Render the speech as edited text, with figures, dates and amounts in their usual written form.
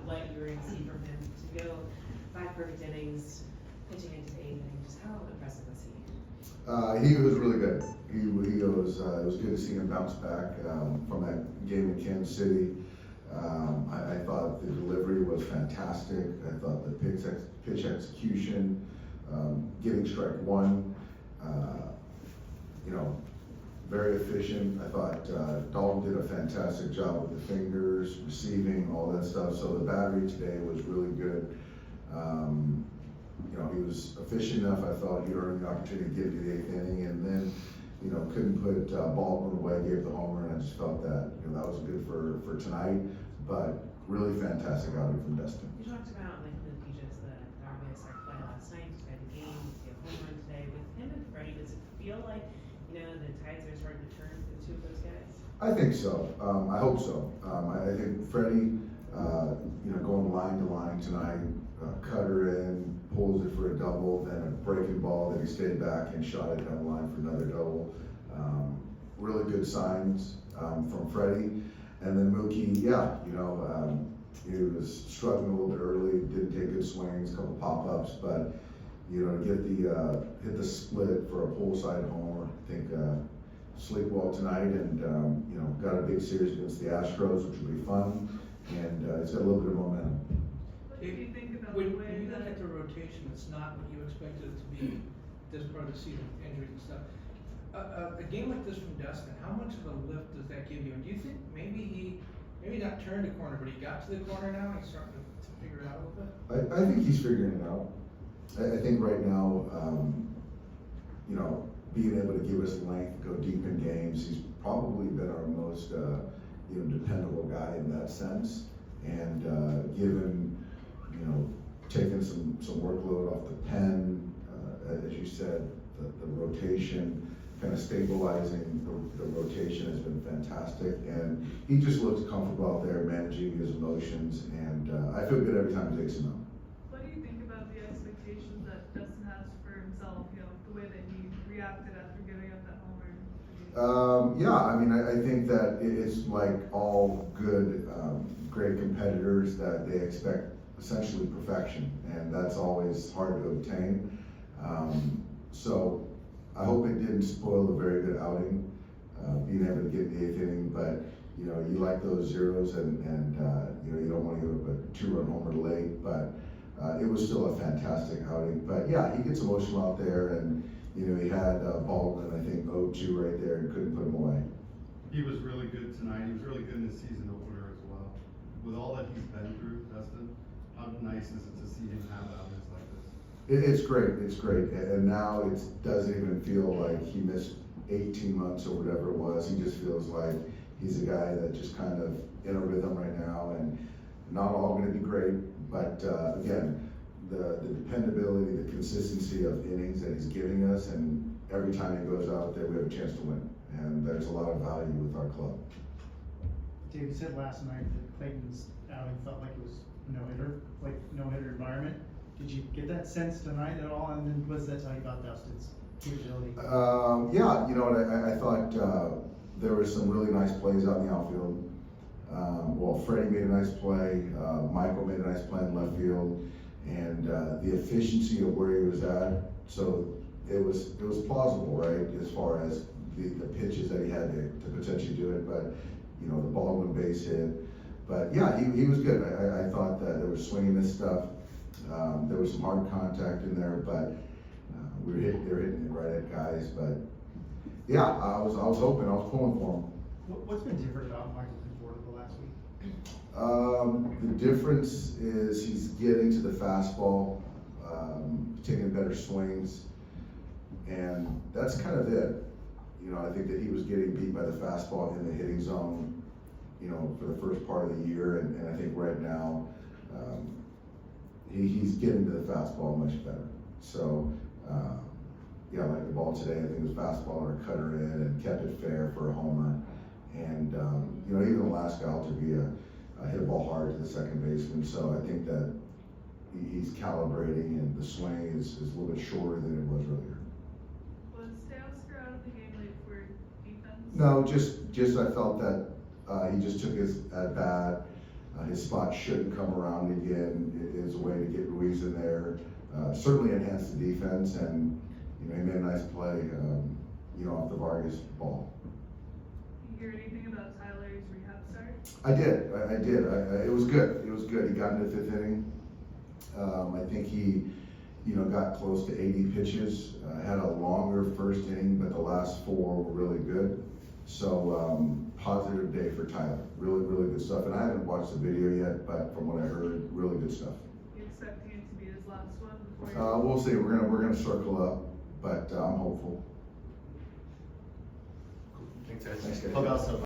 what you were going to see from him to go 5 perfect innings, pitching into the 8th inning. Just how impressive was he? He was really good. It was good to see him bounce back from that game in Kansas City. I thought the delivery was fantastic. I thought the pitch execution, getting strike one, very efficient. I thought Dalton did a fantastic job with the fingers, receiving, all that stuff. So the battery today was really good. He was efficient enough. I thought he earned the opportunity to get to the 8th inning, and then, couldn't put Baldwin away, gave the homer, and I just felt that, that was good for tonight, but really fantastic outing from Dustin. You talked about like the Peaches, the White Sox play last night, you had the game, you have home run today. With him and Freddie, does it feel like, the tides are starting to turn for the two of those guys? I think so. I hope so. I think Freddie, going line to line tonight, cutter in, pulls it for a double, then a breaking ball that he stayed back and shot it down the line for another double. Really good signs from Freddie. And then Mookie, he was struggling a little bit early, didn't take good swings, a couple pop-ups, but to get hit the split for a pull side homer, I think sleep well tonight, and got a big series against the Astros, which will be fun, and it's got a little bit of momentum. What do you think about When the way you look that at the rotation, it's not what you expected it to be this part of the season, injuries and stuff. A game like this from Dustin, how much of a lift does that give you? And do you think maybe not turned a corner, but he got to the corner now and he's starting to figure it out a little bit? I think he's figuring it out. I think right now, being able to give us length, go deep in games, he's probably been our most, dependable guy in that sense. And given, taking some workload off the pen, as you said, the rotation, kind of stabilizing the rotation has been fantastic. And he just looks comfortable out there managing his emotions, and I feel good every time he takes them out. what do you think about the expectations that Dustin has for himself, the way that he reacted after giving up that homer? I think that it's like all good, great competitors, that they expect essentially perfection, and that's always hard to obtain. So I hope it didn't spoil a very good outing, being able to get in the 8th inning, but you like those zeros, and you don't want to give up a 2-run homer late, but it was still a fantastic outing. But yeah, he gets emotional out there, and he had Baldwin, I think, 0-2 right there, and couldn't put him away. He was really good tonight. He was really good in the season opener as well. With all that he's been through, Dustin, how nice is it to see him have outings like this? It's great, and now it doesn't even feel like he missed 18 months or whatever it was. He just feels like he's a guy that just kind of in a rhythm right now, and not all going to be great, but again, the dependability, the consistency of innings that he's giving us, and every time he goes out there, we have a chance to win, and there's a lot of value with our club. Dave, you said last night that Clayton's outing felt like it was no-hitter environment. Did you get that sense tonight at all? And then what does that tell you about Dustin's capability? I thought there were some really nice plays out in the outfield. Freddie made a nice play, Michael made a nice play in left field, and the efficiency of where he was at. So it was plausible, right, as far as the pitches that he had to potentially do it. But the Baldwin base hit. But yeah, he was good. I thought that there was swinging this stuff. There was some hard contact in there, but they were hitting it right at guys. But yeah, I was hoping, I was pulling for him. What's been different about Michael Conforto the last week? The difference is he's getting to the fastball, taking better swings, and that's kind of it. I think that he was getting beat by the fastball in the hitting zone, for the first part of the year, and I think right now, he's getting to the fastball much better. So, like the ball today, I think it was fastball or a cutter in, and kept it fair for a homer. And, even the last guy, Altavia, hit a ball hard to the second baseman. So I think that he's calibrating, and the swing is a little bit shorter than it was earlier. Was Teoscar out of the game late for defense? No, just I felt that he just took his at bat. His spot shouldn't come around again. It is a way to get Ruiz in there, certainly enhance the defense, and, you know, he made a nice play, you know, off the Vargas ball. You hear anything about Tyler's rehab start? I did. It was good. It was good. He got into the 5th inning. I think he, you know, got close to 80 pitches. Had a longer 1st inning, but the last 4 were really good. So, positive day for Tyler. Really, really good stuff. And I haven't watched the video yet, but from what I heard, really good stuff. You expecting it to be his last one before We'll see. We're gonna circle up, but I'm hopeful. Thanks, guys. Thanks, guys. Clubhouse